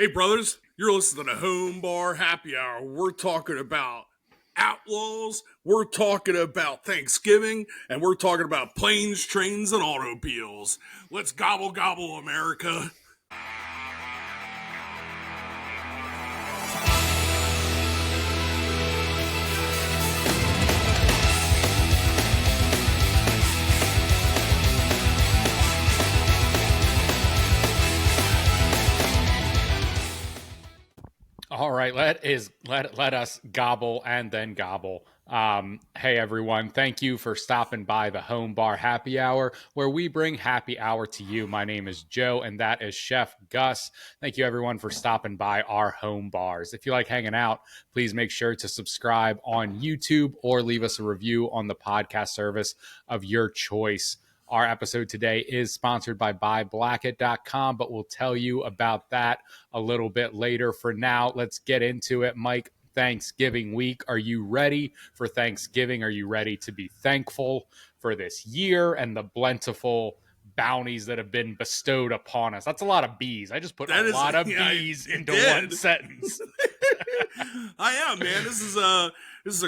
Hey, brothers, you're listening to Home Bar Happy Hour. We're talking about outlaws, we're talking about Thanksgiving, and we're talking about planes, trains, and automobiles. Let's gobble, gobble, America. All right, let us gobble and then gobble. Hey everyone, thank you for stopping by the Home Bar Happy Hour, where we bring happy hour to you. My name is Joe, and that is Chef Gus. Thank you everyone for stopping by our home bars. If you like hanging out, please make sure to subscribe on YouTube or leave us a review on the podcast service of your choice. Our episode today is sponsored by buyblacket.com, but we'll tell you about that a little bit later. For now, let's get into it. Mike, Thanksgiving week. Are you ready for Thanksgiving? Are you ready to be thankful for this year and the plentiful bounties that have been bestowed upon us? That's a lot of bees. I just put a lot of bees into one sentence. I am, man. This is a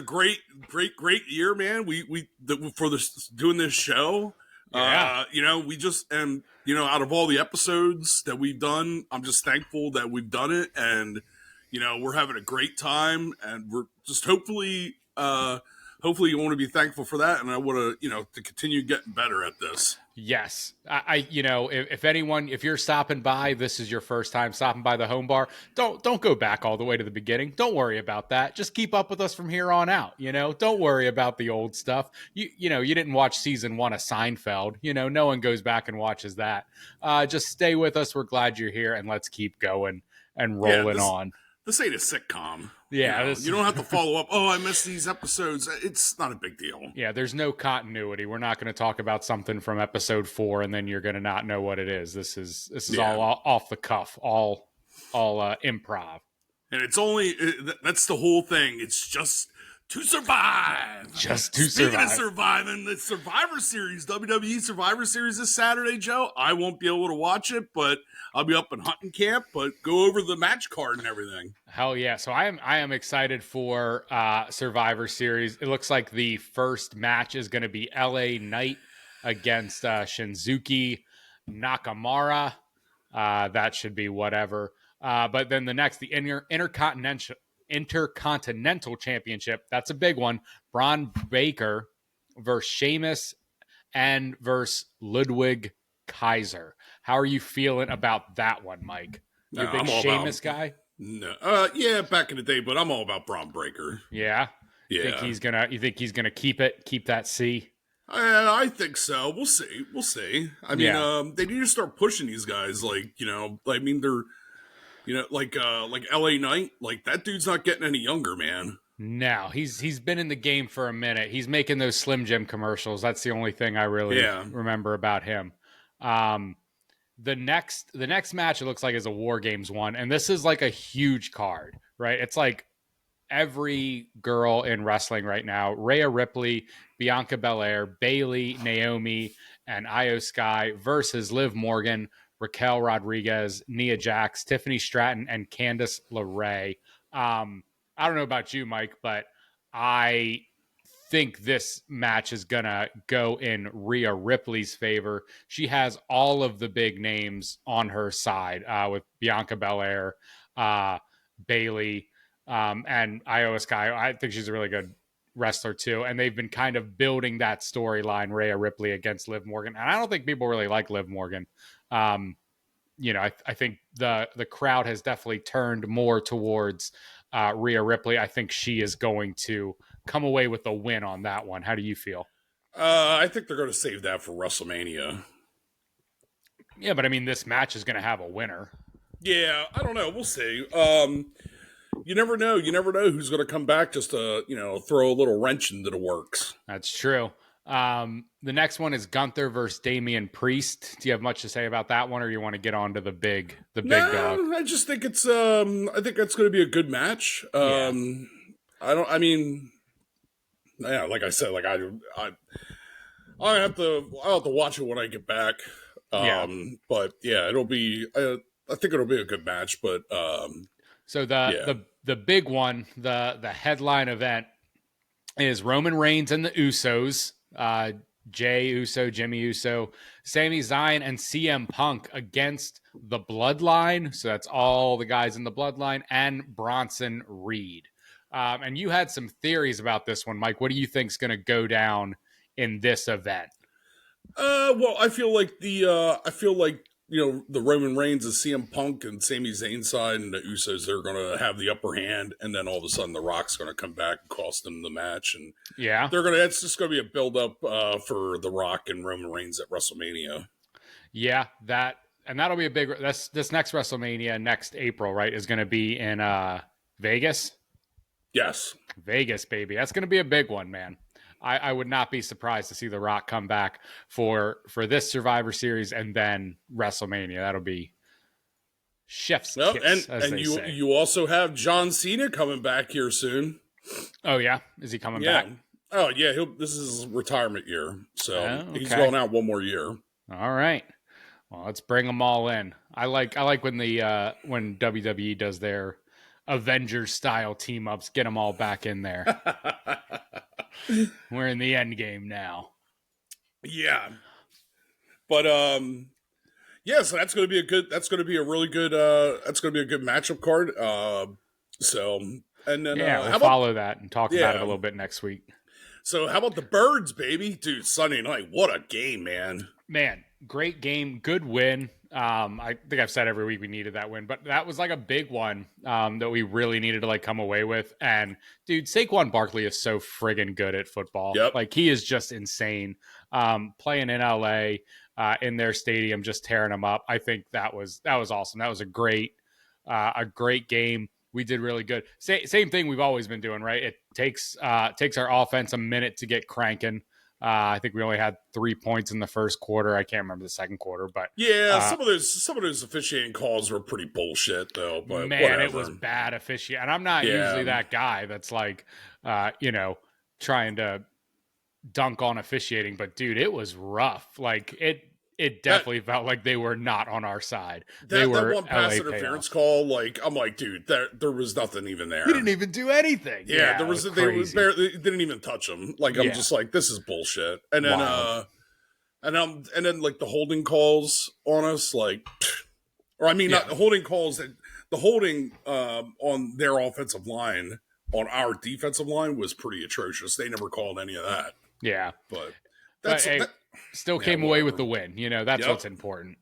great year, man. For this doing this show. Yeah. We just, and, out of all the episodes that we've done, I'm just thankful that we've done it. And, we're having a great time, and we're just hopefully you want to be thankful for that. And I want to continue getting better at this. Yes. If you're stopping by, this is your first time stopping by the home bar, don't go back all the way to the beginning. Don't worry about that. Just keep up with us from here on out. Don't worry about the old stuff. You didn't watch season 1 of Seinfeld. No one goes back and watches that. Just stay with us. We're glad you're here, and let's keep going and rolling on. This ain't a sitcom. Yeah. You don't have to follow up. Oh, I missed these episodes. It's not a big deal. Yeah, there's no continuity. We're not going to talk about something from episode 4 and then you're going to not know what it is. This is all off the cuff, all improv. And it's only that's the whole thing. It's just to survive. Speaking of surviving, the Survivor Series, WWE Survivor Series this Saturday, Joe. I won't be able to watch it, but I'll be up in hunting camp. But go over the match card and everything. Hell yeah! So I am excited for Survivor Series. It looks like the first match is going to be LA Knight against Shinsuke Nakamura. That should be whatever. But then the Intercontinental Championship, that's a big one. Braun Breaker versus Sheamus and versus Ludwig Kaiser. How are you feeling about that one, Mike? You a big Sheamus guy? No, yeah, back in the day, but I'm all about Braun Breaker. Yeah, yeah. You think he's gonna keep that C? I think so. We'll see. I mean, they need to start pushing these guys. They're. Like LA Knight, like that dude's not getting any younger, man. No, he's been in the game for a minute. He's making those Slim Jim commercials. That's the only thing I really remember about him. The next match, it looks like, is a War Games one, and this is like a huge card, right? It's like every girl in wrestling right now: Rhea Ripley, Bianca Belair, Bayley, Naomi, and Io Sky versus Liv Morgan, Raquel Rodriguez, Nia Jax, Tiffany Stratton, and Candice LeRae. I don't know about you, Mike, but I think this match is going to go in Rhea Ripley's favor. She has all of the big names on her side with Bianca Belair, Bayley, and Io Sky. I think she's a really good wrestler too, and they've been kind of building that storyline, Rhea Ripley against Liv Morgan, and I don't think people really like Liv Morgan. I think the crowd has definitely turned more towards Rhea Ripley. I think she is going to come away with a win on that one. How do you feel? I think they're going to save that for WrestleMania. Yeah, but I mean, this match is going to have a winner. Yeah, I don't know. We'll see. You never know. You never know who's going to come back just to, throw a little wrench into the works. That's true. The next one is Gunther versus Damian Priest. Do you have much to say about that one, or you want to get on to the big dog? I just think it's I think that's going to be a good match. Like I said, like I'll have to watch it when I get back. But yeah, it'll be it'll be a good match. But so the big one, the headline event is Roman Reigns and the Usos, Jey Uso, Jimmy Uso, Sami Zayn, and CM Punk against the Bloodline. So that's all the guys in the Bloodline, and Bronson Reed. And you had some theories about this one, Mike. What do you think is going to go down in this event? Well, I feel like the Roman Reigns and CM Punk and Sami Zayn side and the Usos, they're going to have the upper hand, and then all of a sudden the Rock's going to come back and cost them the match, and it's just going to be a build up for the Rock and Roman Reigns at WrestleMania. Yeah, that'll be a big. This next WrestleMania next April, right? Is going to be in Vegas. Yes, Vegas, baby. That's going to be a big one, man. I would not be surprised to see The Rock come back for this Survivor Series and then WrestleMania. That'll be chef's kiss, and you also have John Cena coming back here soon. Oh yeah, is he coming back? Oh yeah, this is his retirement year, so he's going out one more year. All right, well let's bring them all in. I like when when WWE does their Avengers style team ups, get them all back in there. We're in the end game now. Yeah. But so that's going to be a really good matchup card. And then we'll follow that and talk about it a little bit next week. So how about the Birds, baby? Dude, Sunday night. What a game, man. Man, great game, good win. I think I've said every week we needed that win, but that was like a big one that we really needed to like come away with. And dude, Saquon Barkley is so friggin' good at football. Yep. Like he is just insane. Playing in LA in their stadium, just tearing them up. I think that was awesome. That was a great game. We did really good. Same thing we've always been doing, right? It takes our offense a minute to get cranking. I think we only had 3 points in the first quarter. I can't remember the second quarter, but some of those officiating calls were pretty bullshit, though. But man, whatever. It was bad officiating, and I'm not usually that guy that's like, trying to dunk on officiating. But dude, it was rough. Like it definitely felt like they were not on our side. That one pass interference call, like I'm like, dude, there was nothing even there. He didn't even do anything. Yeah, they didn't even touch him. Like I'm just like, this is bullshit. And then and then like the holding calls on us, like, or I mean, not the holding calls, the holding on their offensive line on our defensive line was pretty atrocious. They never called any of that. Yeah, but still came away with the win. That's what's important.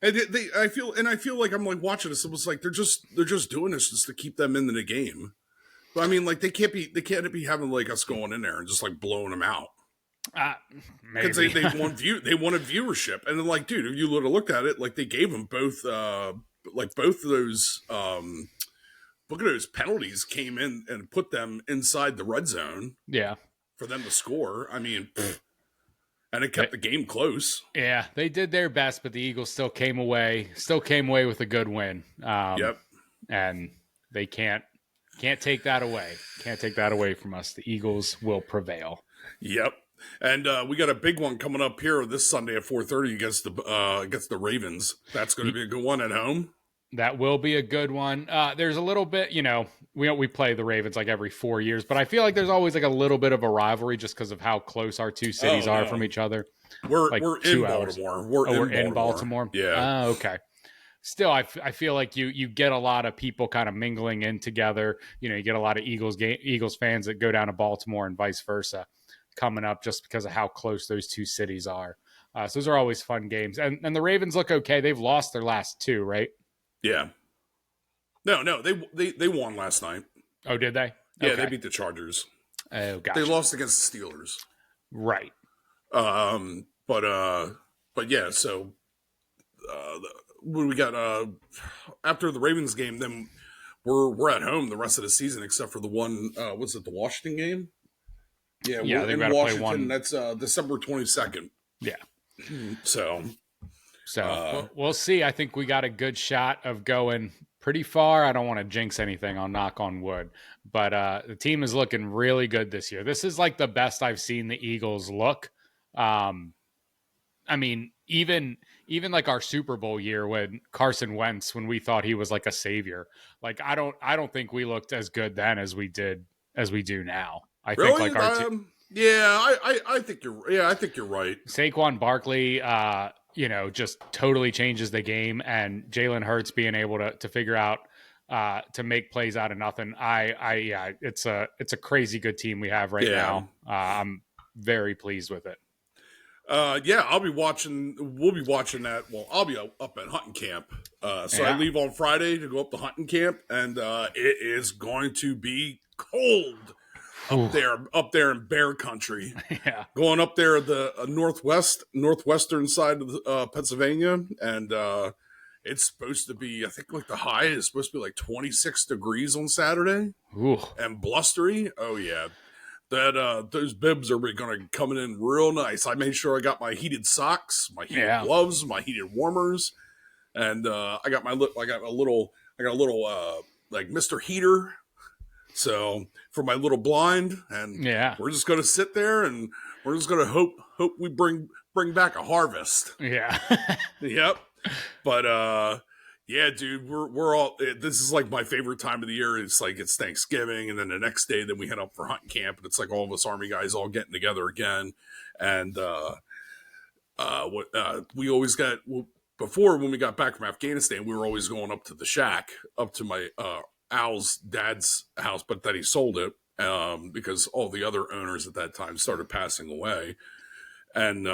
And I feel like I'm like watching this. It was like they're just doing this just to keep them into the game. But I mean, like they can't be having like us going in there and just like blowing them out. Because they wanted viewership, and then like, dude, if you would have looked at it, like they gave them both of those. Look at those penalties came in and put them inside the red zone. Yeah, for them to score. I mean. And it kept the game close. Yeah, they did their best, but the Eagles still came away with a good win. Yep. And they can't take that away. Can't take that away from us. The Eagles will prevail. Yep. And we got a big one coming up here this Sunday at 4:30 against the Ravens. That's going to be a good one at home. That will be a good one. There's a little bit, we play the Ravens like every 4 years, but I feel like there's always like a little bit of a rivalry just because of how close our two cities are from each other. We're in Baltimore. We're in Baltimore. Yeah. Okay. Still, I feel like you get a lot of people kind of mingling in together. You get a lot of Eagles fans that go down to Baltimore and vice versa coming up just because of how close those two cities are. So those are always fun games. And the Ravens look okay. They've lost their last two, right? Yeah. No, they won last night. Oh, did they? Yeah, they beat the Chargers. Oh, gotcha. They lost against the Steelers. Right. But yeah, so when we got after the Ravens game, then we're at home the rest of the season except for the one was it the Washington game? Yeah, we're in Washington. Play one. That's December 22nd. Yeah. So we'll see. I think we got a good shot of going pretty far. I don't want to jinx anything. I'll knock on wood. But the team is looking really good this year. This is like the best I've seen the Eagles look I mean, even like our Super Bowl year when Carson Wentz, when we thought he was like a savior, like I don't think we looked as good then as we do now. I think Really? like our yeah, I think you're right. Saquon Barkley, just totally changes the game, and Jalen Hurts being able to figure out to make plays out of nothing. It's a crazy good team we have right now. I'm very pleased with it. Yeah, we'll be watching that. Well, I'll be up at hunting camp. I leave on Friday to go up to hunting camp, and it is going to be cold up there in bear country. Yeah, going up there the northwestern side of Pennsylvania, and it's supposed to be, I think, like the high is supposed to be like 26 degrees on Saturday. Ooh. And blustery. Oh yeah. That those bibs are going to come in real nice. I made sure I got my heated socks, my heated gloves, my heated warmers, and I got a little like Mr. Heater. So for my little blind, and we're just going to sit there and we're just going to hope we bring back a harvest. Yeah. Yep. But yeah, dude, we're all. This is like my favorite time of the year. It's like it's Thanksgiving, and then the next day, then we head up for hunting camp, and it's like all of us Army guys all getting together again. And we always got before when we got back from Afghanistan, we were always going up to the shack, up to my Al's dad's house, but then he sold it because all the other owners at that time started passing away, and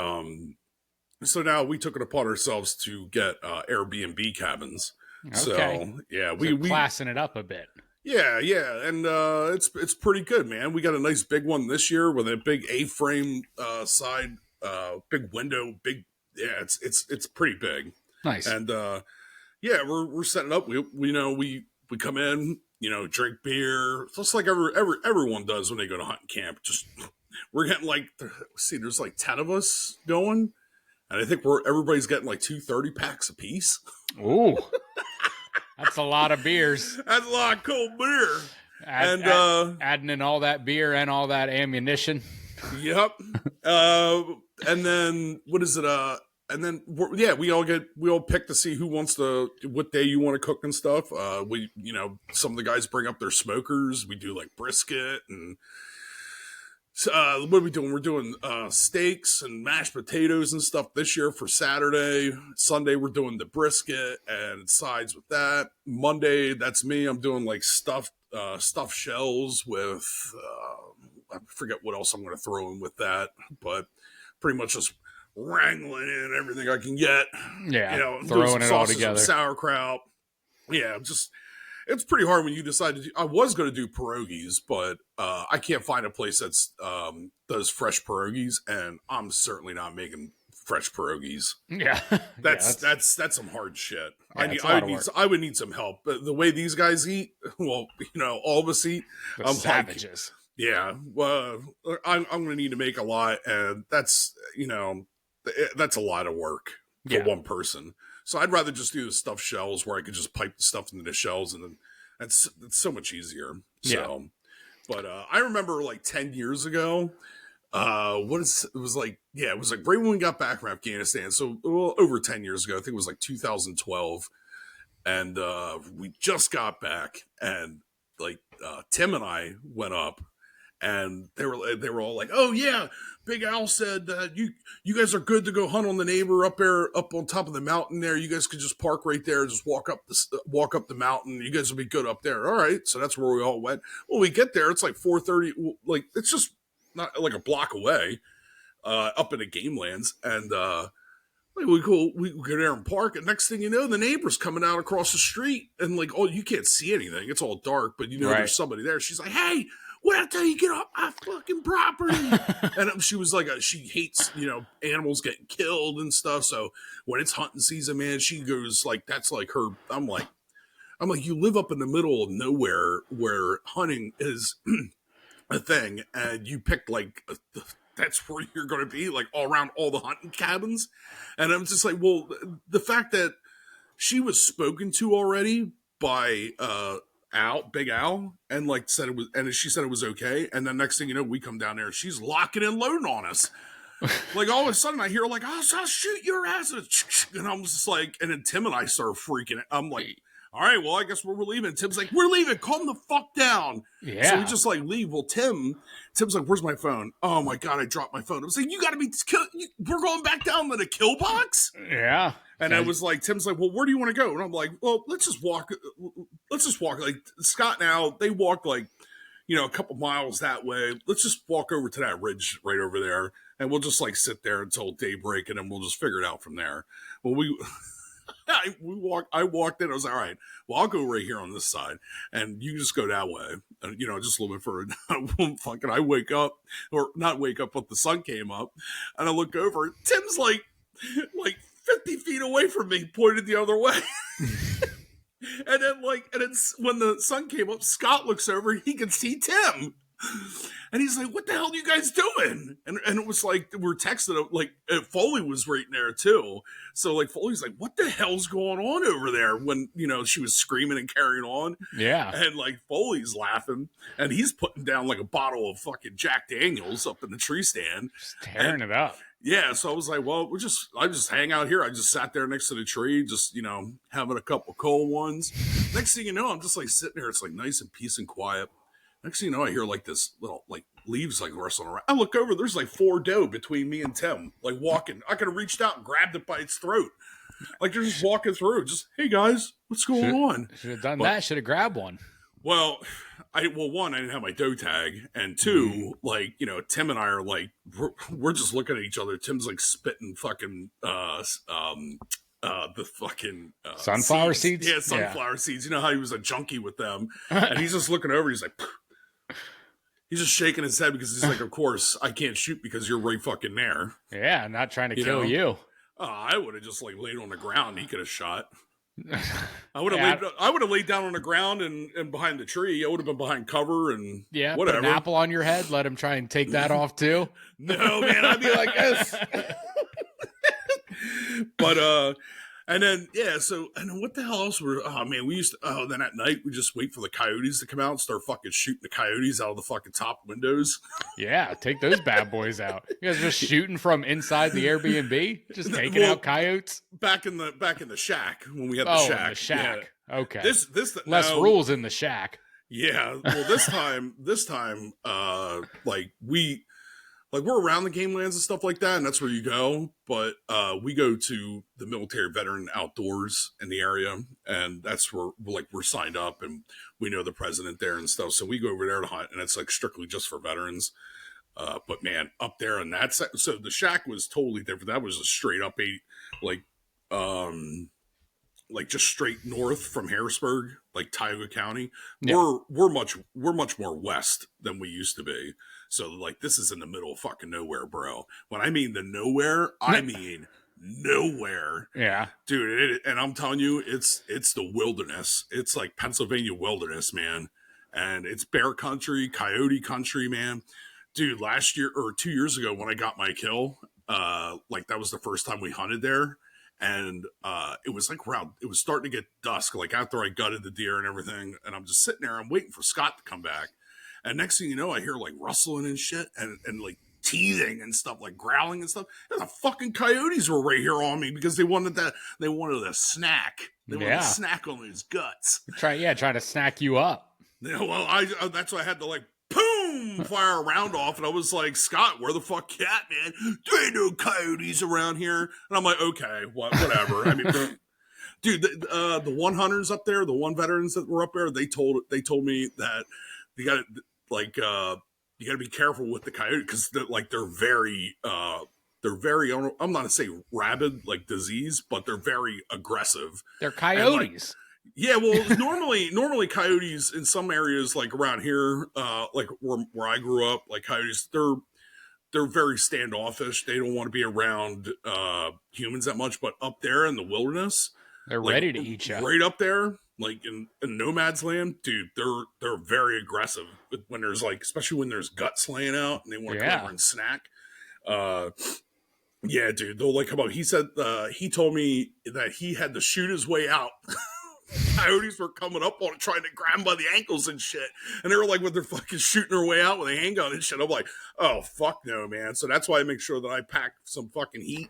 so now we took it upon ourselves to get Airbnb cabins. Okay. So yeah, we classing it up a bit. Yeah, and it's pretty good, man. We got a nice big one this year with a big A-frame side, big window, big. Yeah, it's pretty big. Nice. And yeah, we're setting up. We come in, drink beer, just like everyone does when they go to hunting camp. Just we're getting there's like 10 of us going. And I think everybody's getting like 2 30-packs a piece. Ooh. That's a lot of beers. That's a lot of cold beer. Adding in all that beer and all that ammunition. Yep. And then what is it? And then we all pick to see who wants what day you want to cook and stuff. Some of the guys bring up their smokers. We do like brisket and. What are we doing? We're doing steaks and mashed potatoes and stuff this year for Saturday. Sunday, we're doing the brisket and sides with that. Monday, that's me. I'm doing like stuffed shells with, I forget what else I'm going to throw in with that, but pretty much just wrangling in everything I can get. Yeah, throwing it all together. Sauerkraut. Yeah, it's pretty hard when you decide to do. I was going to do pierogies, but I can't find a place that's does fresh pierogies, and I'm certainly not making fresh pierogies. Yeah, that's some hard shit. Yeah, I would need some help. But the way these guys eat, well, all of us eat. I'm savages. Yeah, well, I'm going to need to make a lot, and that's a lot of work for one person. So I'd rather just do the stuffed shells where I could just pipe the stuff into the shells, and then it's so much easier. So, but I remember like 10 years ago, it was like right when we got back from Afghanistan. So over 10 years ago, I think it was like 2012, and we just got back, and like Tim and I went up. And they were all like, "Oh yeah, Big Al said that you guys are good to go hunt on the neighbor up on top of the mountain there. You guys could just park right there, just walk up the mountain. You guys will be good up there." All right, so that's where we all went. Well, we get there, it's like 4:30, like it's just not like a block away, up in the game lands, and we go there and park. And next thing you know, the neighbor's coming out across the street, and like, oh, you can't see anything; it's all dark, but there's somebody there. She's like, "Hey, wait until you get off my fucking property." And she was like, she hates, animals getting killed and stuff. So when it's hunting season, man, she goes like, that's like her. I'm like, you live up in the middle of nowhere where hunting is a thing, and you picked like, that's where you're going to be, like all around all the hunting cabins. And I'm just like, well, the fact that she was spoken to already by, Big Al, and she said it was okay. And then next thing you know, we come down there and she's locking and loading on us. Like all of a sudden I hear like, I'll shoot your ass. And I'm just like, and then Tim and I start freaking. I'm like, all right, well, I guess we're leaving. Tim's like, we're leaving. Calm the fuck down. Yeah. So we just like leave. Well, Tim's like, where's my phone? Oh my God, I dropped my phone. I was like, you got to be, we're going back down to the kill box. Yeah. And I was like, Tim's like, well, where do you want to go? And I'm like, well, let's just walk. Like Scott and Al, they walk like, a couple miles that way. Let's just walk over to that ridge right over there. And we'll just like sit there until daybreak and then we'll just figure it out from there. Well, I walked in. I was like, all right, well, I'll go right here on this side and you just go that way. And, just a little bit further down. Fucking, I wake up, or not wake up, but the sun came up and I look over. Tim's like 50 feet away from me, pointed the other way. And then when the sun came up, Scott looks over, he can see Tim. And he's like, what the hell are you guys doing? And it was like, we're texting, like, Foley was right there too. So like, Foley's like, what the hell's going on over there? When, she was screaming and carrying on. Yeah. And like, Foley's laughing and he's putting down like a bottle of fucking Jack Daniels up in the tree stand. Just tearing it up. Yeah, so I was like, well, I just hang out here. I just sat there next to the tree, just, having a couple cold ones. Next thing you know, I'm just like sitting there. It's like nice and peace and quiet. Next thing you know, I hear like this little like leaves like rustling around. I look over, there's like 4 doe between me and Tim, like walking. I could have reached out and grabbed it by its throat. Like they're just walking through. Just, hey guys, what's going on? Should have done that. Should have grabbed one. Well, one, I didn't have my doe tag, and 2, like, Tim and I are like, we're just looking at each other. Tim's like spitting fucking, the fucking sunflower seeds. Yeah, sunflower seeds. You know how he was a junkie with them, and he's just looking over. He's like, he's just shaking his head because he's like, of course I can't shoot because you're right fucking there. Yeah, not trying to kill you. I would have just like laid on the ground. He could have shot. I would have laid down on the ground and behind the tree. I would have been behind cover and whatever. Put an apple on your head. Let him try and take that off too. No, man, I'd be like this. But and then and then what the hell else were? Oh man, then at night we just wait for the coyotes to come out and start fucking shooting the coyotes out of the fucking top windows. Yeah, take those bad boys out. You guys just shooting from inside the Airbnb, just taking out coyotes. Back in the shack when we had the shack. In the shack. Yeah. Okay. This less rules in the shack. Yeah. Well, this time, we're around the game lands and stuff like that, and that's where you go. But we go to the military veteran outdoors in the area, and that's where we're signed up, and we know the president there and stuff. So we go over there to hunt, and it's like strictly just for veterans. But man, up there and so the shack was totally different. That was a straight up just straight north from Harrisburg, like Tioga County. Yeah. We're much more west than we used to be. So like this is in the middle of fucking nowhere, bro. When I mean the nowhere, I mean nowhere. Yeah, dude. And I'm telling you, it's the wilderness. It's like Pennsylvania wilderness, man. And it's bear country, coyote country, man. Dude, last year or 2 years ago when I got my kill, that was the first time we hunted there. And it was like it was starting to get dusk, like after I gutted the deer and everything. And I'm just sitting there, I'm waiting for Scott to come back. And next thing you know, I hear like rustling and shit and like teething and stuff, like growling and stuff. And the fucking coyotes were right here on me because they wanted a snack. They wanted a snack on these guts. Trying to snack you up. Yeah, well, that's why I had to like boom, fire a round off. And I was like, Scott, where the fuck at, man? There ain't no coyotes around here. And I'm like, okay, whatever. I mean, dude, the one hunters up there, the one veterans that were up there, they told me that you got to be careful with the coyote because they're very I'm not gonna say rabid like disease, but they're very aggressive. They're coyotes. Yeah, well, normally coyotes in some areas like around here, like where I grew up, like coyotes, they're very standoffish. They don't want to be around humans that much. But up there in the wilderness, they're ready to eat you. Right up there, like in nomad's land, dude, they're very aggressive when there's especially when there's guts laying out and they want to come over and snack. Yeah, dude, they'll come out. He said he told me that he had to shoot his way out coyotes were coming up on it, trying to grab them by the ankles and shit. And they were like, when they're fucking shooting their way out with a handgun and shit. I'm like, oh, fuck no, man. So that's why I make sure that I pack some fucking heat.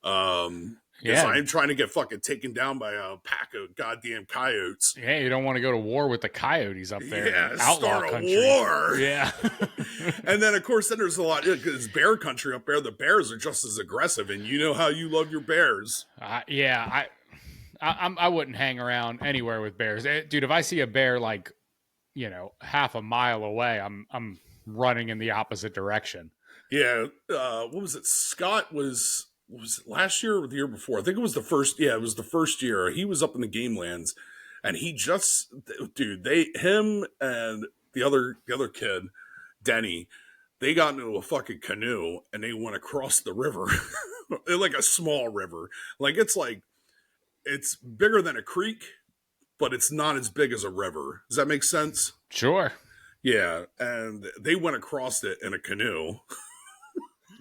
Because I'm trying to get fucking taken down by a pack of goddamn coyotes. Yeah, you don't want to go to war with the coyotes up there. Yeah, start a war. Yeah. And then, of course, then there's a lot, because bear country up there, the bears are just as aggressive, and you know how you love your bears. Yeah, I wouldn't hang around anywhere with bears. Dude, if I see a bear like, half a mile away, I'm running in the opposite direction. Yeah. What was it? Scott was it last year or the year before? I think it was the first. Yeah, it was the first year. He was up in the game lands, and him and the other kid, Denny, they got into a fucking canoe and they went across the river, like a small river. It's bigger than a creek, but it's not as big as a river. Does that make sense? Sure. Yeah, and they went across it in a canoe.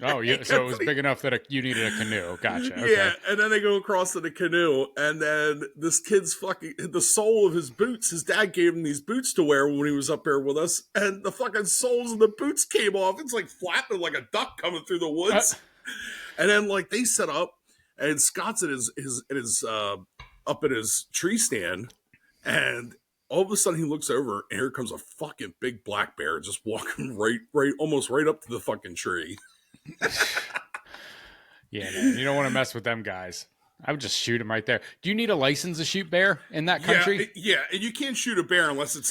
Oh, yeah. So it was big enough that you needed a canoe. Gotcha. Okay. Yeah, and then they go across to the canoe, and then this kid's the sole of his boots, his dad gave him these boots to wear when he was up there with us, and the fucking soles of the boots came off. It's like flapping like a duck coming through the woods. And then like they set up, and Scott's at his up at his tree stand, and all of a sudden he looks over, and here comes a fucking big black bear just walking almost right up to the fucking tree. Yeah, man, you don't want to mess with them guys. I would just shoot him right there. Do you need a license to shoot bear in that country? Yeah, and you can't shoot a bear unless it's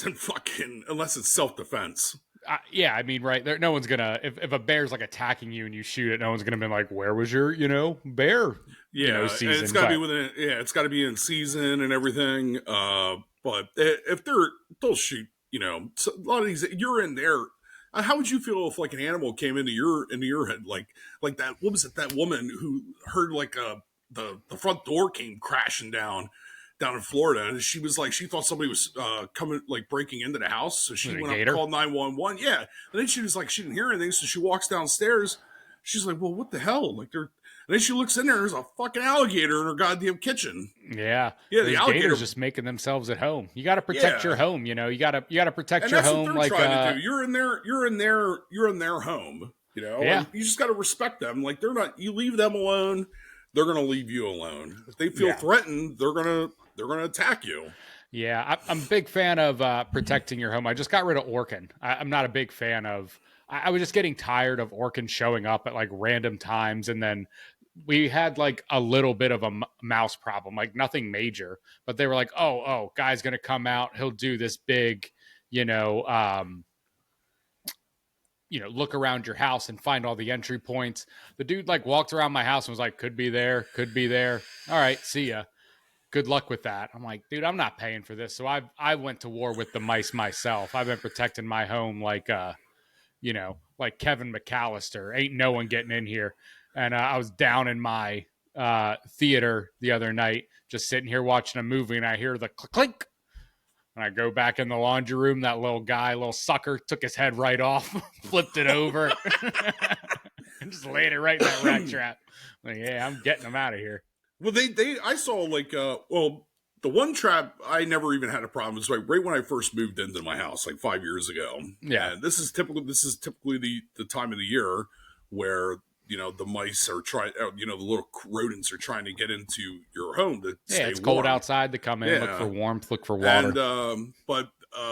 self-defense. Yeah, I mean, right there, no one's gonna if a bear's like attacking you and you shoot it, no one's gonna be like, "Where was your, bear?" Season. And it's got to be it's got to be in season and everything. But if they'll shoot, a lot of these, you're in there. How would you feel if like an animal came into your head, like that? What was it? That woman who heard like the front door came crashing down in Florida, and she was like, she thought somebody was coming, like breaking into the house, so she went up and called 911. Yeah, and then she was like, she didn't hear anything, so she walks downstairs. She's like, well, what the hell? Like they're. And then she looks in there. There's a fucking alligator in her goddamn kitchen. Yeah, the alligator's just making themselves at home. You got to protect your home. You got to protect your home. What they're trying to do. You're in their home. Yeah. You just got to respect them. Like they're not. You leave them alone, they're gonna leave you alone. If they feel threatened, they're gonna attack you. Yeah, I'm a big fan of protecting your home. I just got rid of Orkin. I'm not a big fan of. I was just getting tired of Orkin showing up at like random times, and then we had like a little bit of a mouse problem, like nothing major, but they were like, oh, guy's going to come out. He'll do this big, look around your house and find all the entry points. The dude like walked around my house and was like, could be there. All right. See ya. Good luck with that. I'm like, dude, I'm not paying for this. So I went to war with the mice myself. I've been protecting my home like Kevin McAllister. Ain't no one getting in here. And I was down in my theater the other night, just sitting here watching a movie, and I hear the clink. And I go back in the laundry room. That little sucker, took his head right off, flipped it over, and just laid it right in that rat trap. Like, yeah, I'm getting them out of here. Well, I saw like, the one trap I never even had a problem. It was like right when I first moved into my house, like 5 years ago. Yeah, and this is typically the time of the year where the mice are trying, the little rodents are trying to get into your home to stay it's warm. Cold outside to come in, look for warmth, look for water. And, but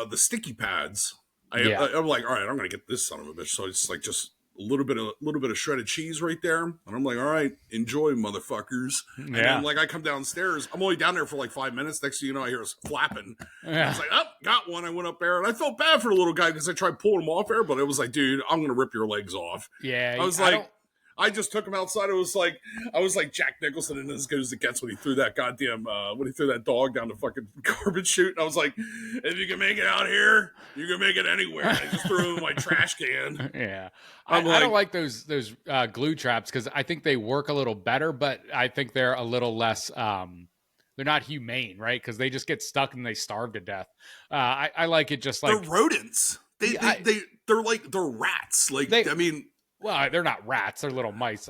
the sticky pads, I'm like, all right, I'm going to get this son of a bitch. So it's like just a little bit of shredded cheese right there. And I'm like, all right, enjoy, motherfuckers. And then like I come downstairs, I'm only down there for like 5 minutes. Next thing you know, I hear us flapping. Yeah. I was like, oh, got one. I went up there and I felt bad for the little guy because I tried pulling him off there, but it was like, dude, I'm going to rip your legs off. Yeah. I just took him outside. I was like Jack Nicholson in As Good as It Gets when he threw that goddamn dog down the fucking garbage chute. And I was like, if you can make it out here, you can make it anywhere. And I just threw him in my trash can. Yeah, I don't like those glue traps because I think they work a little better, but I think they're a little less. They're not humane, right? Because they just get stuck and they starve to death. I like it just like they're rodents. They're rats. Well, Well, they're not rats. They're little mice.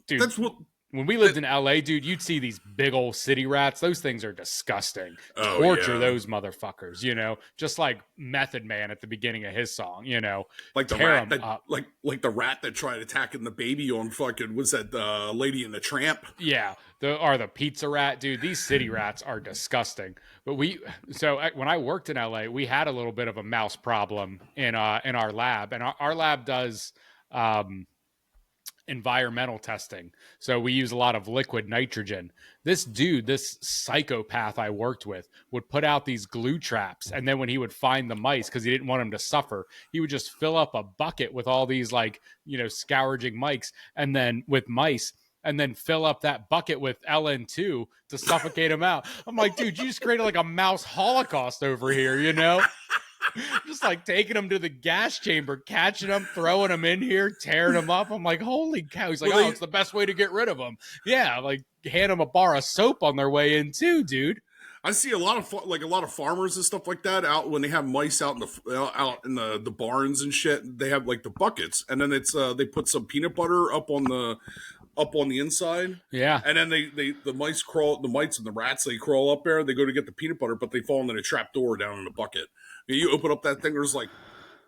Dude. That's what when we lived in LA, dude, you'd see these big old city rats. Those things are disgusting. Torture those motherfuckers, you know, just like Method Man at the beginning of his song, you know, like the rat that, like the rat that tried attacking the baby on fucking, was that the Lady and the Tramp? Yeah. The pizza rat, dude. These city rats are disgusting. But when I worked in LA, we had a little bit of a mouse problem in our lab, and our lab does, environmental testing. So we use a lot of liquid nitrogen. This psychopath I worked with would put out these glue traps. And then when he would find the mice, because he didn't want them to suffer, he would just fill up a bucket with all these scourging mice and then fill up that bucket with LN2 to suffocate them out. I'm like, dude, you just created like a mouse holocaust over here, you know? Just like taking them to the gas chamber, catching them, throwing them in here, tearing them up. I'm like, holy cow. He's like, it's the best way to get rid of them. Yeah, like hand them a bar of soap on their way in too, dude. I see a lot of farmers and stuff like that out when they have mice out in the barns and shit. They have like the buckets, and then it's they put some peanut butter up on the inside. Yeah. And then the mice and the rats, they crawl up there, they go to get the peanut butter, but they fall into the trap door down in the bucket. And you open up that thing, there's like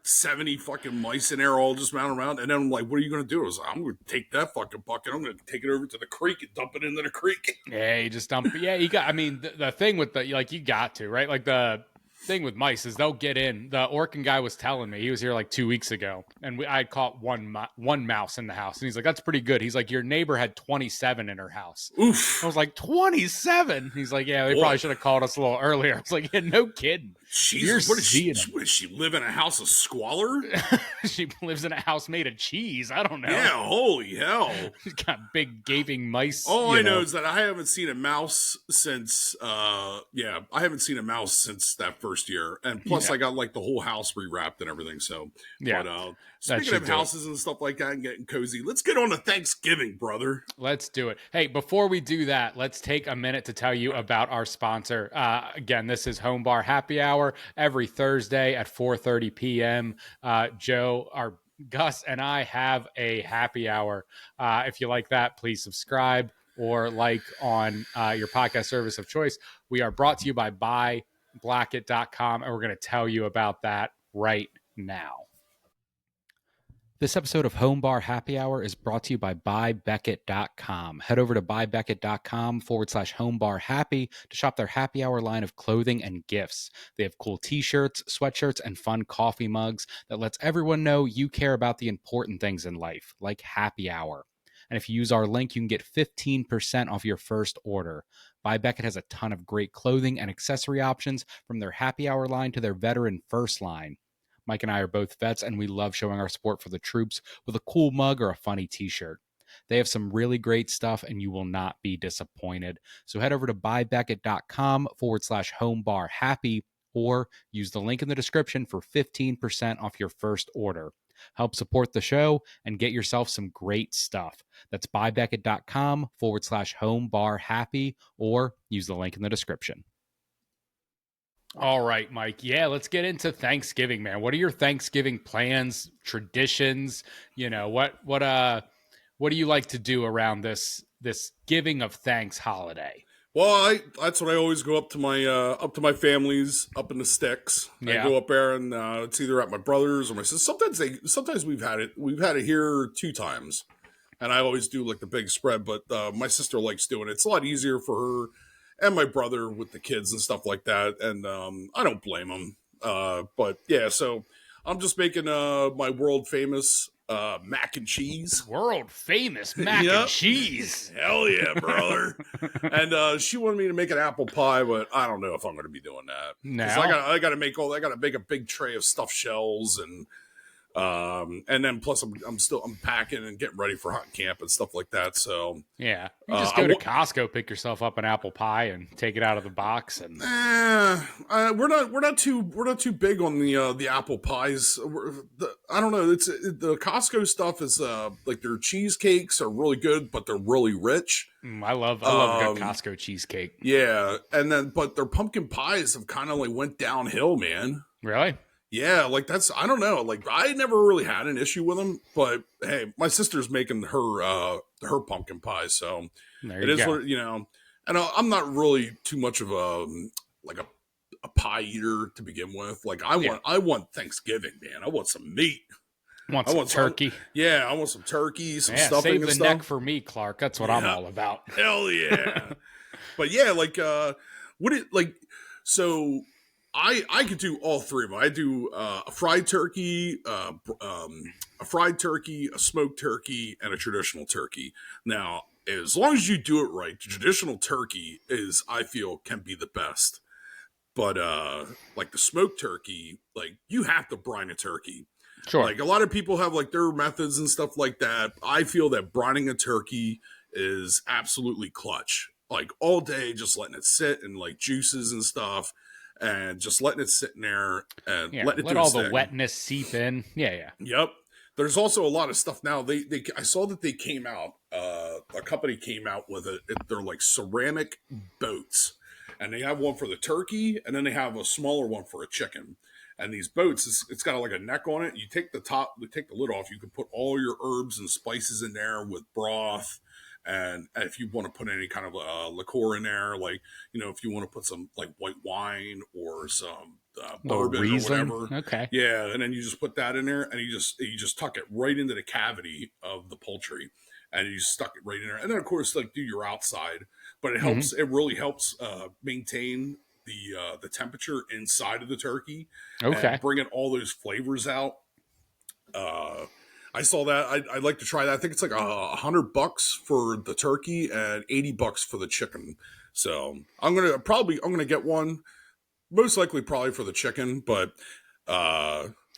70 fucking mice in there all just mounted around. And then I'm like, what are you going to do? I was like, I'm going to take that fucking bucket. I'm going to take it over to the creek and dump it into the creek. Yeah, you just dump it. Yeah, the thing with you got to, right? Like the thing with mice is they'll get in. The Orkin guy was telling me, he was here like 2 weeks ago, and I caught one mouse in the house, and he's like, that's pretty good. He's like, your neighbor had 27 in her house. Oof. I was like, 27? He's like, yeah, they probably should have called us a little earlier. I was like, yeah, no kidding. What does she live in a house of squalor? She lives in a house made of cheese. I don't know. Yeah, holy hell. She's got big gaping mice. All I know is that I haven't seen a mouse since that first year. And plus I got like the whole house rewrapped and everything. So but speaking of houses and stuff like that and getting cozy, let's get on to Thanksgiving, brother. Let's do it. Hey, before we do that, let's take a minute to tell you about our sponsor. Again, this is Home Bar Happy Hour every Thursday at 4:30 p.m. Gus and I have a happy hour. If you like that, please subscribe or like on your podcast service of choice. We are brought to you by buyblacket.com, and we're going to tell you about that right now. This episode of Home Bar Happy Hour is brought to you by buybeckett.com. Head over to buybeckett.com/homebarhappy to shop their happy hour line of clothing and gifts. They have cool t-shirts, sweatshirts, and fun coffee mugs that lets everyone know you care about the important things in life, like happy hour. And if you use our link, you can get 15% off your first order. Buy Beckett has a ton of great clothing and accessory options, from their happy hour line to their veteran first line. Mike and I are both vets, and we love showing our support for the troops with a cool mug or a funny t-shirt. They have some really great stuff, and you will not be disappointed. So head over to buybeckett.com/homebarhappy or use the link in the description for 15% off your first order. Help support the show and get yourself some great stuff. That's buybeckett.com/homebarhappy or use the link in the description. All right, Mike. Yeah, let's get into Thanksgiving, man. What are your Thanksgiving plans, traditions? You know, what do you like to do around this giving of thanks holiday? Well, that's what I always go up to my family's up in the sticks. Yeah. I go up there and it's either at my brother's or my sister. Sometimes we've had it here 2 times, and I always do like the big spread. But my sister likes doing it. It's a lot easier for her and my brother with the kids and stuff like that. And I don't blame them. But yeah, so I'm just making my world famous mac and cheese. World famous mac and cheese. Hell yeah, brother. And she wanted me to make an apple pie, but I don't know if I'm going to be doing that. No, I got to make a big tray of stuffed shells and then plus I'm packing and getting ready for hot camp and stuff like that. So yeah, you just go to Costco, pick yourself up an apple pie and take it out of the box. And we're not too big on the apple pies. I don't know. The Costco stuff is like their cheesecakes are really good, but they're really rich. I love a good Costco cheesecake. Yeah, but their pumpkin pies have kind of like went downhill, man. Really? Yeah, like I don't know. Like I never really had an issue with them, but hey, my sister's making her pumpkin pie, so There it you is go. what, and I'm not really too much of like a pie eater to begin with. Like Yeah. I want Thanksgiving, man. I want some meat. Want I some want some turkey? Yeah, I want some turkey, some Yeah, stuffing save and the stuff. neck for me, Clark. That's what I'm Yeah. all about. Hell yeah. But yeah, like what it like so I could do all three of them. I do a fried turkey, a smoked turkey, and a traditional turkey. Now, as long as you do it right, the traditional turkey is, I feel, can be the best. But like the smoked turkey, like you have to brine a turkey. Sure. Like a lot of people have like their methods and stuff like that. I feel that brining a turkey is absolutely clutch. Like all day, just letting it sit and like juices and stuff, and just letting it sit in there and Yeah, letting it let do its all the thing. wetness seep in. Yeah, yeah. Yep. There's also a lot of stuff now. I saw that they came out. A company came out with they're like ceramic boats, and they have one for the turkey, and then they have a smaller one for a chicken. And these boats, it's got like a neck on it. You take you take the lid off. You can put all your herbs and spices in there with broth, and if you want to put any kind of liqueur in there, like if you want to put some like white wine or some Little bourbon or Riesling. whatever, Okay. yeah, and then you just put that in there, and you just tuck it right into the cavity of the poultry, and you stuck it right in there, and then of course like do your outside, but Hmm. it really helps maintain the temperature inside of the turkey and Okay. bringing all those flavors out. Uh, I saw that. I'd like to try that. I think it's like $100 for the turkey and $80 for the chicken. So I'm gonna get one. Most likely, probably for the chicken, but Yeah,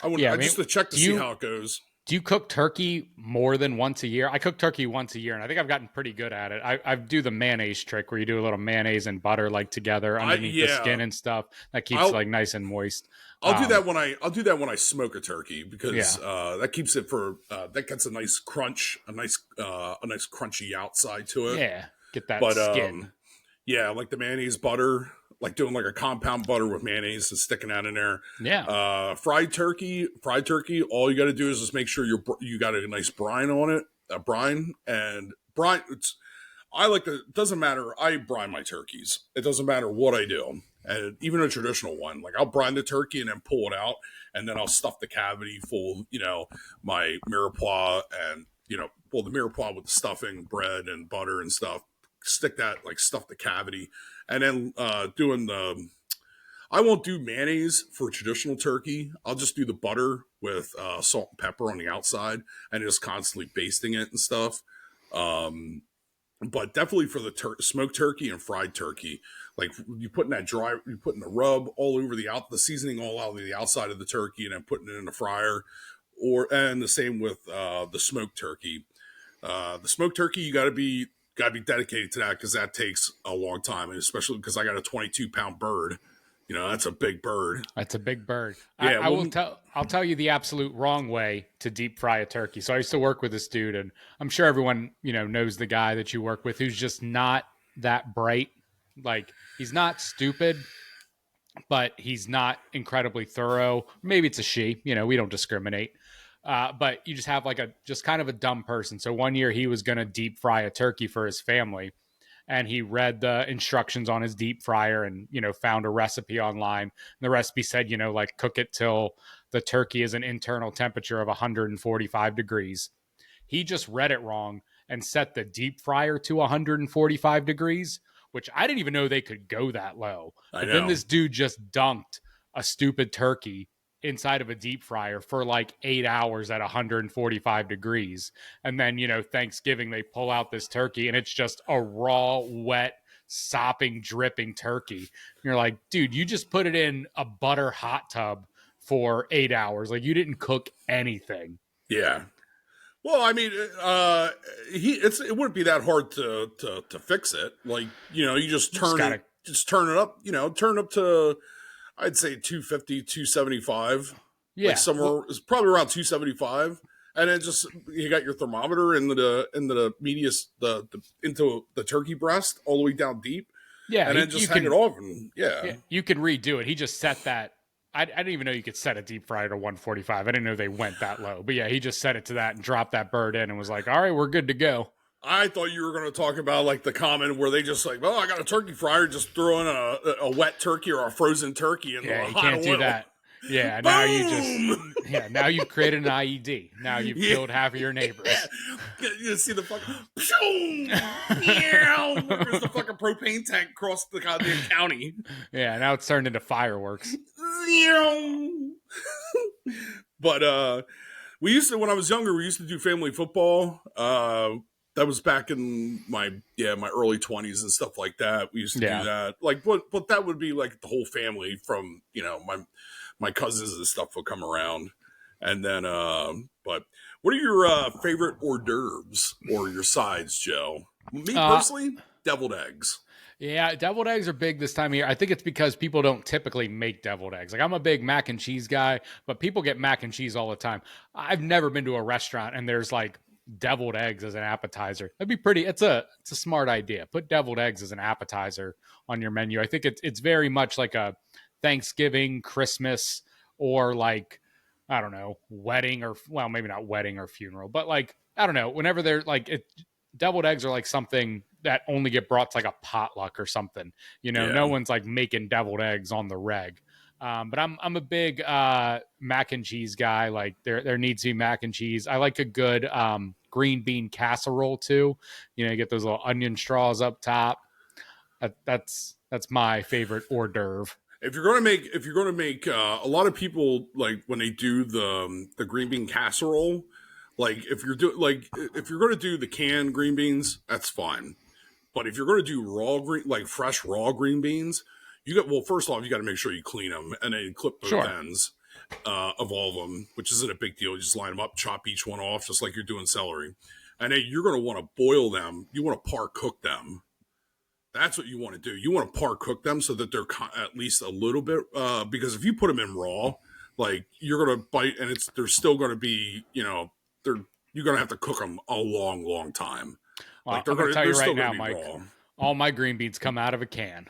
I I mean, just to check to do see you how it goes. do you cook turkey more than once a year? I cook turkey once a year, and I think I've gotten pretty good at it. I do the mayonnaise trick where you do a little mayonnaise and butter like together I underneath the Yeah, skin and stuff. That keeps I'll like nice and moist. I'll do Um, that when I smoke a turkey because yeah, that keeps it for that gets a nice crunch, a nice crunchy outside to it. yeah, get that But skin. yeah, like the mayonnaise butter, like doing like a compound butter with mayonnaise and sticking that in there. Yeah. Fried turkey. All you got to do is just make sure you got a nice brine on it, brine. I like to. It doesn't matter. I brine my turkeys. It doesn't matter what I do, and even a traditional one. Like I'll brine the turkey and then pull it out, and then I'll stuff the cavity full. My mirepoix and the mirepoix with the stuffing, bread and butter and stuff. Stick that like stuff the cavity, and then doing the. I won't do mayonnaise for traditional turkey. I'll just do the butter with salt and pepper on the outside, and just constantly basting it and stuff. Um, but definitely for the smoked turkey and fried turkey, like you putting the rub all over the seasoning all out of the outside of the turkey, and then putting it in the fryer, and the same with the smoked turkey. The smoked turkey, you got to be dedicated to that because that takes a long time, and especially because I got a 22-pound bird. That's a big bird. That's a big bird. Yeah, I will well, tell. I'll tell you the absolute wrong way to deep fry a turkey. So I used to work with this dude, and I'm sure everyone knows the guy that you work with, who's just not that bright. Like he's not stupid, but he's not incredibly thorough. Maybe it's a she. We don't discriminate. But you just have like just kind of a dumb person. So one year he was going to deep fry a turkey for his family, and he read the instructions on his deep fryer and found a recipe online. And the recipe said like cook it till the turkey is an internal temperature of 145 degrees. He just read it wrong and set the deep fryer to 145 degrees, which I didn't even know they could go that low. I But then know. this dude just dunked a stupid turkey inside of a deep fryer for like 8 hours at 145 degrees. And then, Thanksgiving, they pull out this turkey and it's just a raw, wet, sopping, dripping turkey. And you're like, dude, you just put it in a butter hot tub for 8 hours. Like you didn't cook anything. Yeah. Well, I mean, it wouldn't be that hard to fix it. Like, you You just gotta, just turn it up, turn it up to, I'd say 250, 275, like yeah. somewhere, Well, it's probably around 275. And then just, you got your thermometer into the medius, into the turkey breast all the way down deep. yeah, And then you just hang it can. off and yeah. Yeah, you can redo it. He just set that I didn't even know you could set a deep fryer to 145. I didn't know they went that low. But yeah, he just set it to that and dropped that bird in and was like, all right, we're good to go. I thought you were going to talk about like the common where they just like, well, I got a turkey fryer, just throw in a wet turkey or a frozen turkey into a you hot can't oil. do that. Yeah, Boom! now now you've created an IED. Now you've killed half of your neighbors. Yeah. You see the fucking there's the fucking propane tank across the goddamn county. Yeah, now it's turned into fireworks. But we used to, when I was younger, we used to do family football. That was back in my early 20s and stuff like that. We used to do that. Like, but that would be like the whole family from, my cousins and stuff would come around. And then, but what are your favorite hors d'oeuvres or your sides, Joe? Me personally, deviled eggs. Yeah, deviled eggs are big this time of year. I think it's because people don't typically make deviled eggs. Like, I'm a big mac and cheese guy, but people get mac and cheese all the time. I've never been to a restaurant and there's like deviled eggs as an appetizer. That'd be pretty. It's a smart idea. Put deviled eggs as an appetizer on your menu. I think it's very much like a Thanksgiving, Christmas, or like, I don't know, wedding, or, well, maybe not wedding or funeral, but like, I don't know, whenever they're like, deviled eggs are like something that only get brought to like a potluck or something. No one's like making deviled eggs on the reg. But I'm a big mac and cheese guy. Like, there needs to be mac and cheese. I like a good green bean casserole too. You get those little onion straws up top. That's my favorite hors d'oeuvre. If you're going to make, a lot of people, like, when they do the green bean casserole, like, if you're going to do the canned green beans, that's fine. But if you're going to do fresh raw green beans, first off, you got to make sure you clean them and then clip both ends of all of them, which isn't a big deal. You just line them up, chop each one off, just like you're doing celery. And then you're going to want to boil them. You want to par cook them. That's what you want to do. You want to par cook them so that they're at least a little bit, because if you put them in raw, like, you're going to bite and they're still going to be, you're going to have to cook them a long, long time. Well, I'm going to tell you right now, Mike, all my green beans come out of a can.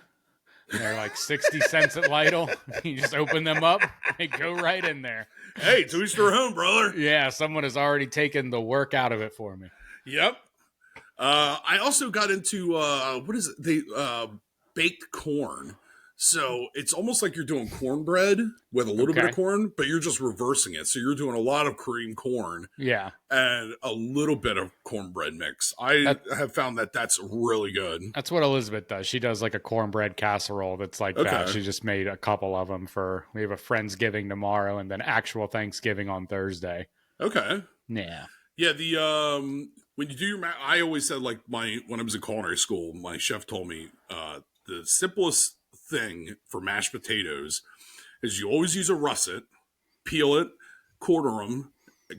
They're like 60 cents at Lidl. You just open them up, they go right in there. Hey, to each their own, brother. Yeah, someone has already taken the work out of it for me. Yep. I also got into what is it? Baked corn. So it's almost like you're doing cornbread with a little bit of corn, but you're just reversing it. So you're doing a lot of cream corn, and a little bit of cornbread mix. I have found that that's really good. That's what Elizabeth does. She does like a cornbread casserole that's like that. She just made a couple of them we have a Friendsgiving tomorrow and then actual Thanksgiving on Thursday. Okay. Yeah. Yeah. When you do your I always said, like, when I was in culinary school, my chef told me the simplest thing for mashed potatoes is you always use a russet, peel it, quarter them,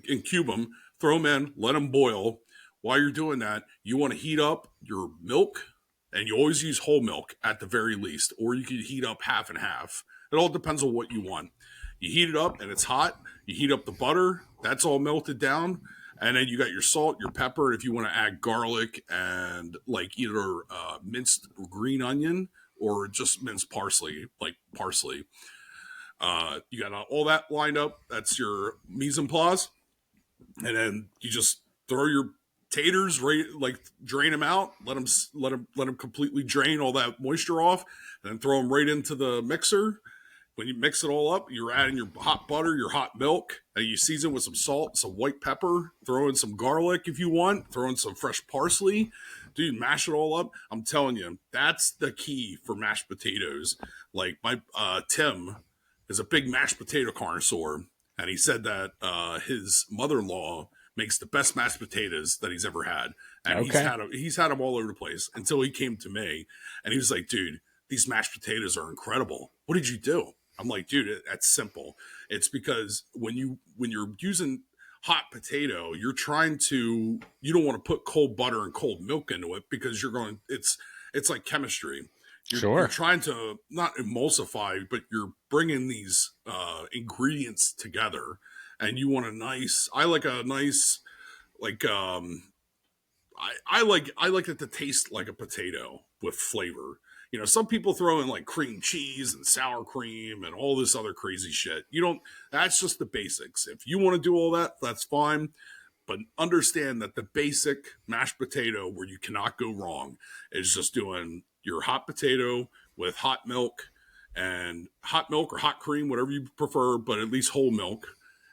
and cube them, throw them in, let them boil. While you're doing that, you want to heat up your milk, and you always use whole milk at the very least, or you can heat up half and half. It all depends on what you want. You heat it up and it's hot. You heat up the butter. That's all melted down. And then you got your salt, your pepper. If you want to add garlic and like either minced green onion or just minced parsley, like parsley. You got all that lined up. That's your mise en place. And then you just throw your taters, right, like drain them out, let them completely drain all that moisture off, and then throw them right into the mixer. When you mix it all up, you're adding your hot butter, your hot milk, and you season with some salt, some white pepper, throw in some garlic if you want, throw in some fresh parsley. Dude, mash it all up. I'm telling you, that's the key for mashed potatoes. Like, my Tim is a big mashed potato connoisseur, and he said that his mother-in-law makes the best mashed potatoes that he's ever had. And he's had them all over the place until he came to me, and he was like, dude, these mashed potatoes are incredible. What did you do? I'm like, dude, that's simple. It's because when you're using hot potato, you don't want to put cold butter and cold milk into it because it's like chemistry. You're trying to not emulsify, but you're bringing these ingredients together, and you want I like it to taste like a potato with flavor. some people throw in like cream cheese and sour cream and all this other crazy shit. That's just the basics. If you want to do all that, that's fine. But understand that the basic mashed potato where you cannot go wrong is just doing your hot potato with hot milk or hot cream, whatever you prefer, but at least whole milk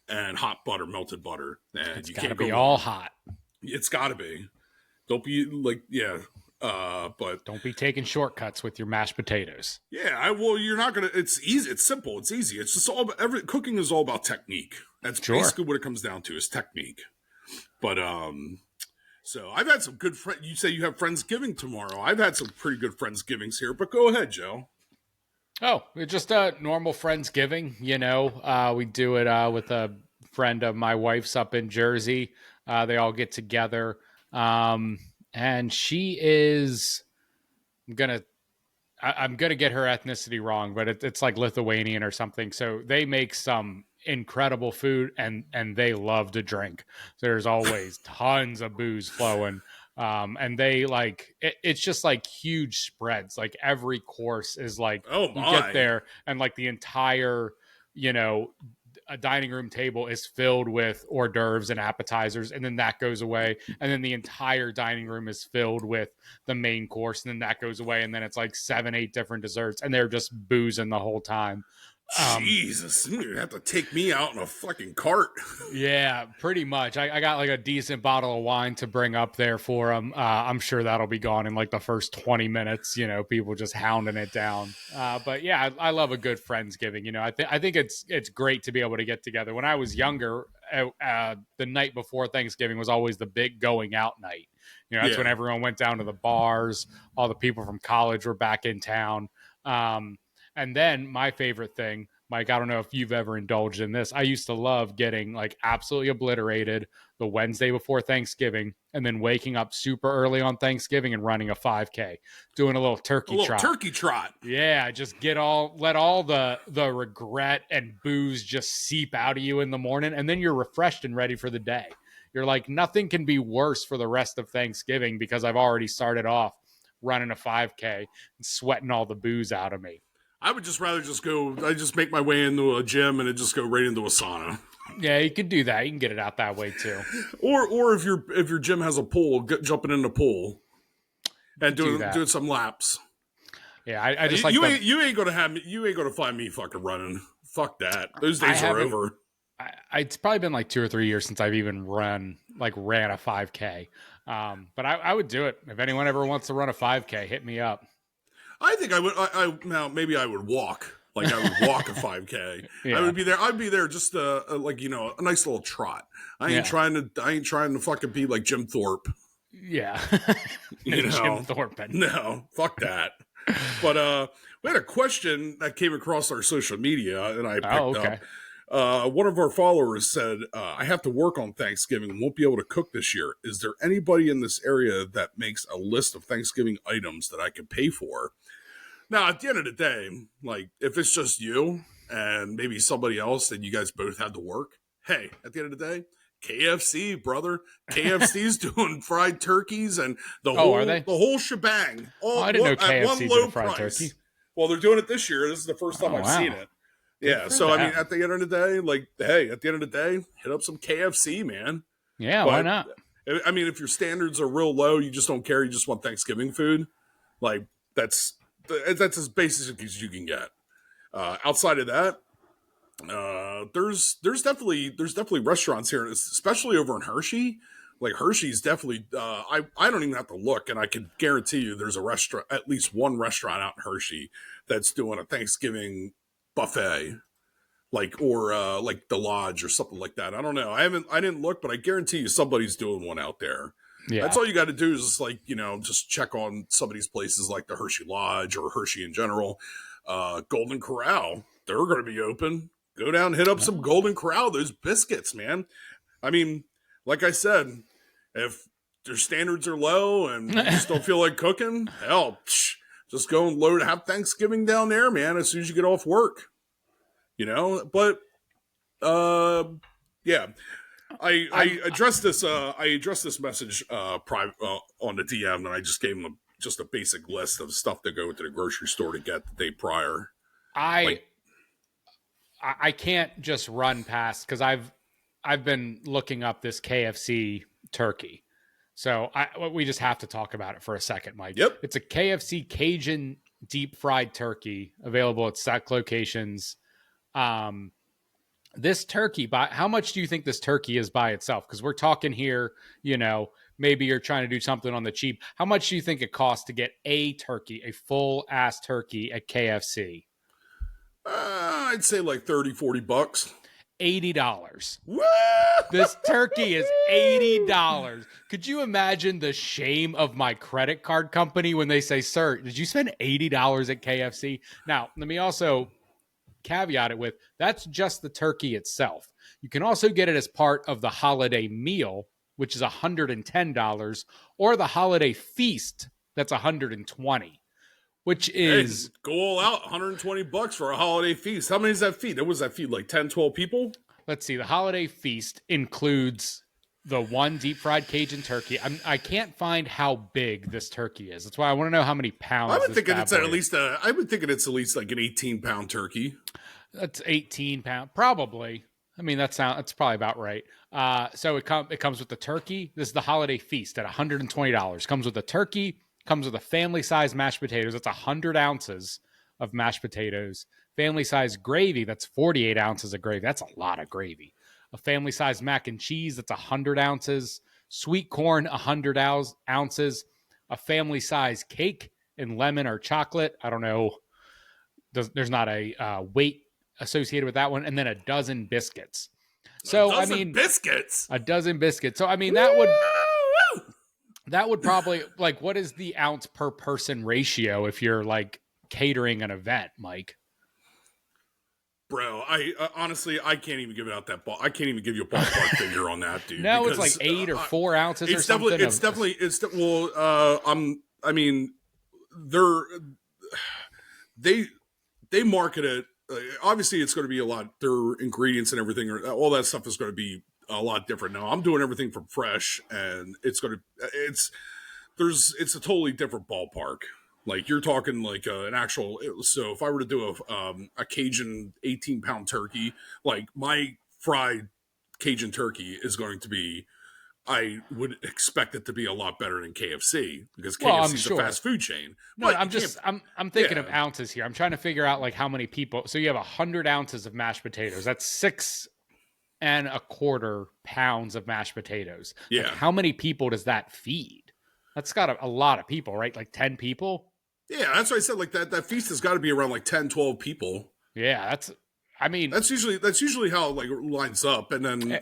and hot butter, melted butter. And It's you gotta can't be go all wrong. hot. It's gotta be. Don't be like, but don't be taking shortcuts with your mashed potatoes. Yeah, you're not gonna. It's easy. It's simple. It's easy. It's just all cooking is all about technique. That's basically what it comes down to is technique. But so I've had some good friends. You say you have Friendsgiving tomorrow. I've had some pretty good Friendsgivings here. But go ahead, Joe. Oh, it's just a normal Friendsgiving. We do it with a friend of my wife's up in Jersey. They all get together. And she is, I'm gonna get her ethnicity wrong, but it's like Lithuanian or something. So they make some incredible food, and they love to drink. There's always tons of booze flowing, and they like it's just like huge spreads. Like every course is like, oh my, you get there, and like the entire, a dining room table is filled with hors d'oeuvres and appetizers, and then that goes away, and then the entire dining room is filled with the main course, and then that goes away, and then it's like 7-8 different desserts, and they're just boozing the whole time. Jesus, you have to take me out in a fucking cart. Yeah, pretty much. I got like a decent bottle of wine to bring up there for them. I'm sure that'll be gone in like the first 20 minutes, people just hounding it down. But yeah, I love a good Friendsgiving. I think it's great to be able to get together. When I was younger, the night before Thanksgiving was always the big going out night. That's when everyone went down to the bars. All the people from college were back in town. And then my favorite thing, Mike, I don't know if you've ever indulged in this. I used to love getting like absolutely obliterated the Wednesday before Thanksgiving and then waking up super early on Thanksgiving and running a 5K, doing a little turkey trot. Yeah, just let all the regret and booze just seep out of you in the morning, and then you're refreshed and ready for the day. You're like, nothing can be worse for the rest of Thanksgiving because I've already started off running a 5K and sweating all the booze out of me. I would just rather I just make my way into a gym and it just go right into a sauna. Yeah, you could do that. You can get it out that way too. Or if your gym has a pool, jumping in the pool and doing some laps. Yeah, I just you ain't gonna find me fucking running. Fuck that. Those days are over. It's probably been like 2 or 3 years since I've even ran a 5K. But I would do it. If anyone ever wants to run a 5K, hit me up. I think I would. Now maybe I would walk. Like I would walk a 5K. Yeah. I'd be there just a nice little trot. I ain't trying to fucking be like Jim Thorpe. Yeah. Jim Thorpe. No, fuck that. But we had a question that came across our social media and I picked up. One of our followers said, I have to work on Thanksgiving and won't be able to cook this year. Is there anybody in this area that makes a list of Thanksgiving items that I can pay for? Now, at the end of the day, like, if it's just you and maybe somebody else and you guys both had to work, hey, at the end of the day, KFC, brother. KFC's doing fried turkeys and the whole shebang. I didn't know KFC did fried turkey. Well, they're doing it this year. This is the first time I've seen it. Yeah, so I mean, at the end of the day, at the end of the day, hit up some KFC, man. Yeah, why not? I mean, if your standards are real low, you just don't care, you just want Thanksgiving food, like, that's as basic as you can get. Outside of that, there's definitely restaurants here, especially over in Hershey. Like Hershey's definitely, I don't even have to look, and I can guarantee you there's a restaurant, at least one restaurant out in Hershey that's doing a Thanksgiving buffet, like the Lodge or something like that. I don't know. I didn't look, but I guarantee you somebody's doing one out there. Yeah. That's all you got to do is just check on some of these places like the Hershey Lodge or Hershey in general. Golden Corral, they're going to be open. Go down, hit up some Golden Corral. Those biscuits, man. I mean, like I said, if their standards are low and you just don't feel like cooking, hell, just go and have Thanksgiving down there, man, as soon as you get off work. But yeah. I addressed this message private on the DM, and I just gave him just a basic list of stuff to go to the grocery store to get the day prior. I can't just run past, because I've been looking up this KFC turkey. So we just have to talk about it for a second, Mike. Yep. It's a KFC Cajun deep fried turkey available at select locations. This turkey, how much do you think this turkey is by itself? Because we're talking here, maybe you're trying to do something on the cheap. How much do you think it costs to get a turkey, a full ass turkey at KFC? I'd say like $30-$40. $80. What? This turkey is $80. Could you imagine the shame of my credit card company when they say, "Sir, did you spend $80 at KFC?" Now, let me also caveat it with, that's just the turkey itself. You can also get it as part of the holiday meal, which is $110, or the holiday feast, that's $120. Which is go all out, $120 for a holiday feast. How many does that feed? What does that feed? Like 10, 12 people? Let's see. The holiday feast includes the one deep fried Cajun turkey. I can't find how big this turkey is. That's why I want to know how many pounds. I would think it's at least it's at least like an 18-pound turkey. That's 18 pounds, probably. I mean, that's probably about right. So it comes with the turkey. This is the holiday feast at $120. Comes with a turkey. Comes with a family-size mashed potatoes. That's 100 ounces of mashed potatoes. Family-size gravy. That's 48 ounces of gravy. That's a lot of gravy. A family-size mac and cheese. That's 100 ounces. Sweet corn, 100 ounces. A family-size cake in lemon or chocolate. I don't know. There's not a weight associated with that one. And then a dozen biscuits. So, a dozen biscuits? A dozen biscuits. So, I mean, that would probably, like, what is the ounce per person ratio if you're like catering an event, Mike? Bro, I honestly, I can't even give it out that ball. I can't even give you a ballpark figure on that, dude. No, it's like 8 or 4 ounces or something. I mean, they market it. Obviously, it's going to be a lot. Their ingredients and everything, all that stuff is going to be a lot different. Now I'm doing everything from fresh, and it's a totally different ballpark. Like, you're talking like an actual. So if I were to do a Cajun 18-pound turkey, like, my fried Cajun turkey is going to be, I would expect it to be a lot better than KFC, because KFC is a fast food chain. No, I'm thinking of ounces here. I'm trying to figure out like how many people. So you have 100 ounces of mashed potatoes. That's 6.25 pounds of mashed potatoes. Yeah. Like, how many people does that feed? That's got a lot of people, right? Like 10 people? Yeah, that's what I said. Like, that feast has got to be around like 10, 12 people. Yeah, that's usually how it like lines up. And then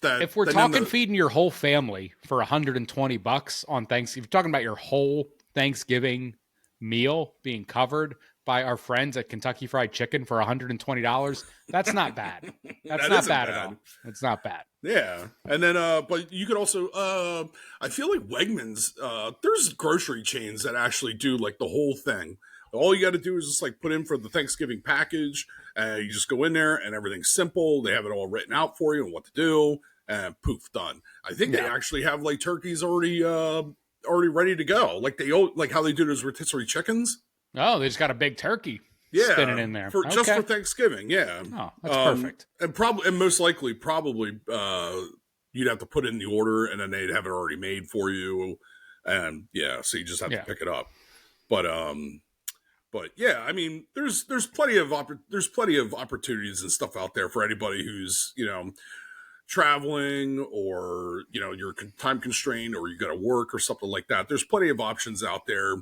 if we're talking feeding your whole family for $120 on Thanksgiving, if you're talking about your whole Thanksgiving meal being covered by our friends at Kentucky Fried Chicken for $120, that's not bad. That's not bad at all. It's not bad. Yeah. And then, but you could also, I feel like Wegmans, there's grocery chains that actually do like the whole thing. All you got to do is just like put in for the Thanksgiving package. You just go in there and everything's simple. They have it all written out for you and what to do, and poof, done. I think they actually have like turkeys already ready to go. Like how they do those rotisserie chickens. Oh, they just got a big turkey spinning in there. Just for Thanksgiving, yeah. Oh, that's perfect. And most likely, you'd have to put in the order, and then they'd have it already made for you. And so you just have to pick it up. But yeah, I mean, there's plenty of opportunities and stuff out there for anybody who's, traveling, or, you're time constrained, or you got to work or something like that. There's plenty of options out there.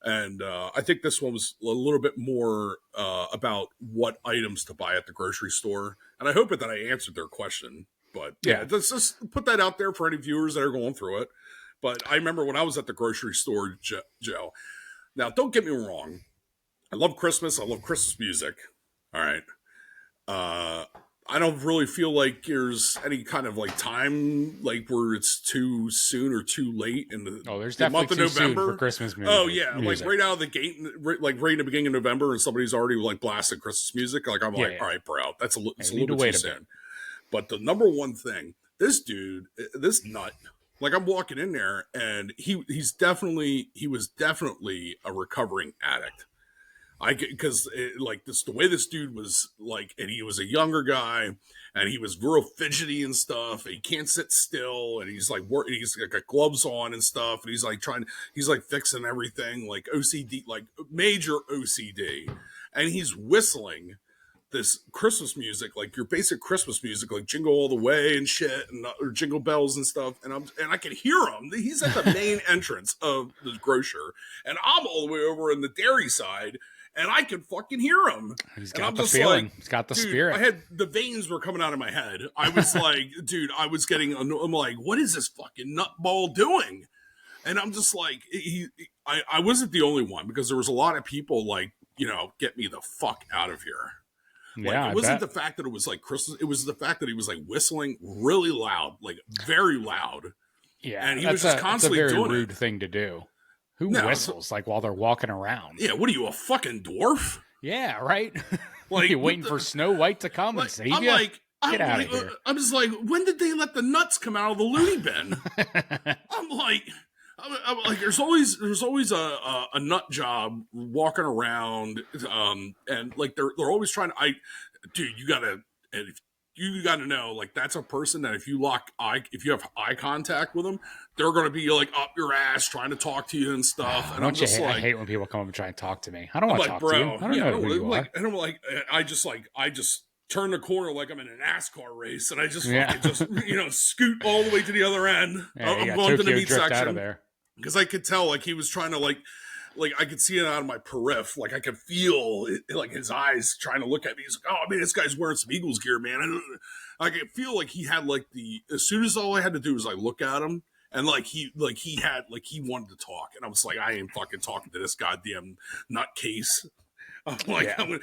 And I think this one was a little bit more about what items to buy at the grocery store. And I hope that I answered their question. But let's just put that out there for any viewers that are going through it. But I remember when I was at the grocery store, Joe. Now, don't get me wrong. I love Christmas. I love Christmas music. All right. I don't really feel like there's any kind of like time like where it's too soon or too late in the there's definitely month of November soon for Christmas music. Oh yeah, like right out of the gate, like right in the beginning of November, and somebody's already like blasting Christmas music. Like, I'm all right, bro, that's a little bit too soon. But the number one thing, this dude, this nut, like I'm walking in there, and he was definitely a recovering addict. Because like this, the way this dude was like, and he was a younger guy, and he was real fidgety and stuff. And he can't sit still, and he's like he's got gloves on and stuff, and he's like he's like fixing everything, like OCD, like major OCD, and he's whistling this Christmas music, like your basic Christmas music, like Jingle All the Way and shit, and or Jingle Bells and stuff. And I can hear him. He's at the main entrance of the grocer, and I'm all the way over in the dairy side. And I can fucking hear him. He's got the feeling. He's got the spirit. I had the veins were coming out of my head. I was like, dude, I was getting. I'm like, what is this fucking nutball doing? And I'm just like, I wasn't the only one, because there was a lot of people like, get me the fuck out of here. Like, yeah, it wasn't the fact that it was like Christmas. It was the fact that he was like whistling really loud, like very loud. Yeah, and he was just constantly doing it. That's a very rude thing to do. Who whistles like while they're walking around? Yeah, what are you, a fucking dwarf? Yeah, right. Like you waiting for Snow White to come and save you? Get out of here. I'm just like, when did they let the nuts come out of the loony bin? I'm like, there's always a nut job walking around, and like they're always trying to. Dude, you gotta know, like, that's a person that if you have eye contact with them, they're gonna be like up your ass trying to talk to you and stuff. And I hate when people come up and try and talk to me. I don't want to talk to you. I don't know who you are. And I'm like, I just turn the corner like I'm in a NASCAR race, and I just fucking scoot all the way to the other end. Yeah, I'm going to the meat section out of there, because I could tell like he was trying to like I could see it out of my periph. Like I could feel it, like his eyes trying to look at me. He's like, oh man, this guy's wearing some Eagles gear, man. I could feel like he had like as soon as all I had to do was like look at him, and he wanted to talk, and I was like, I ain't fucking talking to this goddamn nutcase. I'm like, yeah.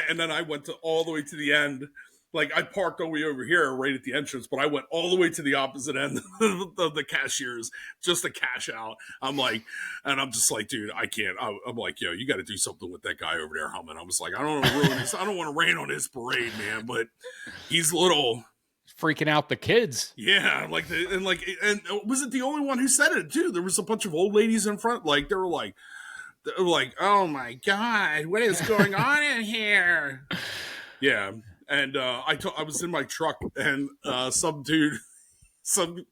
And then I went all the way to the end. Like, I parked all the way over here right at the entrance, but I went all the way to the opposite end of the cashiers just to cash out. I'm like, and I'm just like, dude, I can't. I'm like, yo, you got to do something with that guy over there, Humming. I was like, I don't want to ruin this. I don't want to rain on his parade, man, but he's little. Freaking out the kids. Yeah, and was it the only one who said it, too? There was a bunch of old ladies in front. Like, they were like, oh my God, what is going on in here? Yeah. And I was in my truck, and some dude, some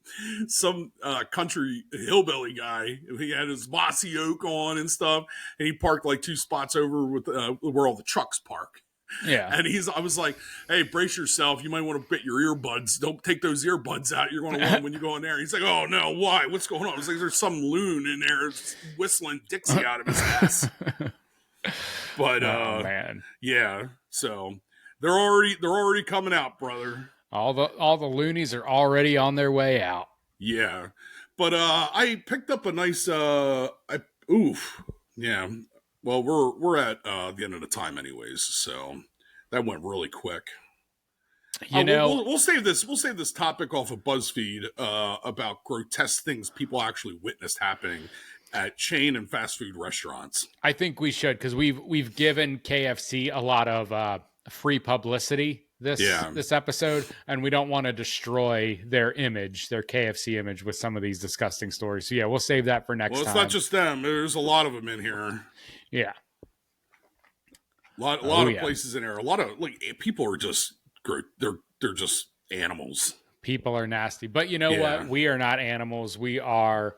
country hillbilly guy, he had his Mossy Oak on and stuff, and he parked like 2 spots over with where all the trucks park. Yeah. And I was like, hey, brace yourself. You might want to bit your earbuds. Don't take those earbuds out. You're going to run when you go in there. He's like, oh, no, why? What's going on? I was like, there's some loon in there whistling Dixie out of his ass. But, man. Yeah, so... They're already coming out, brother. All the loonies are already on their way out. Yeah. But I picked up a nice yeah. Well, we're at the end of the time anyways, so that went really quick. We'll save this topic off of BuzzFeed about grotesque things people actually witnessed happening at chain and fast food restaurants. I think we should, because we've given KFC a lot of free publicity this episode, and we don't want to destroy their KFC image with some of these disgusting stories. So yeah, we'll save that for next time. Well, it's not just them. There's a lot of them in here. Yeah. A lot of places in there. A lot of people are just they're just animals. People are nasty. But you know what? We are not animals. We are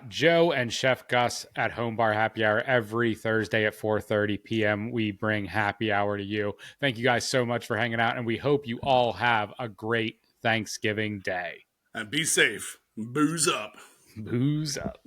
Joe and Chef Gus at Home Bar Happy Hour every Thursday at 4:30 p.m. We bring happy hour to you. Thank you guys so much for hanging out, and we hope you all have a great Thanksgiving day. And be safe. Booze up. Booze up.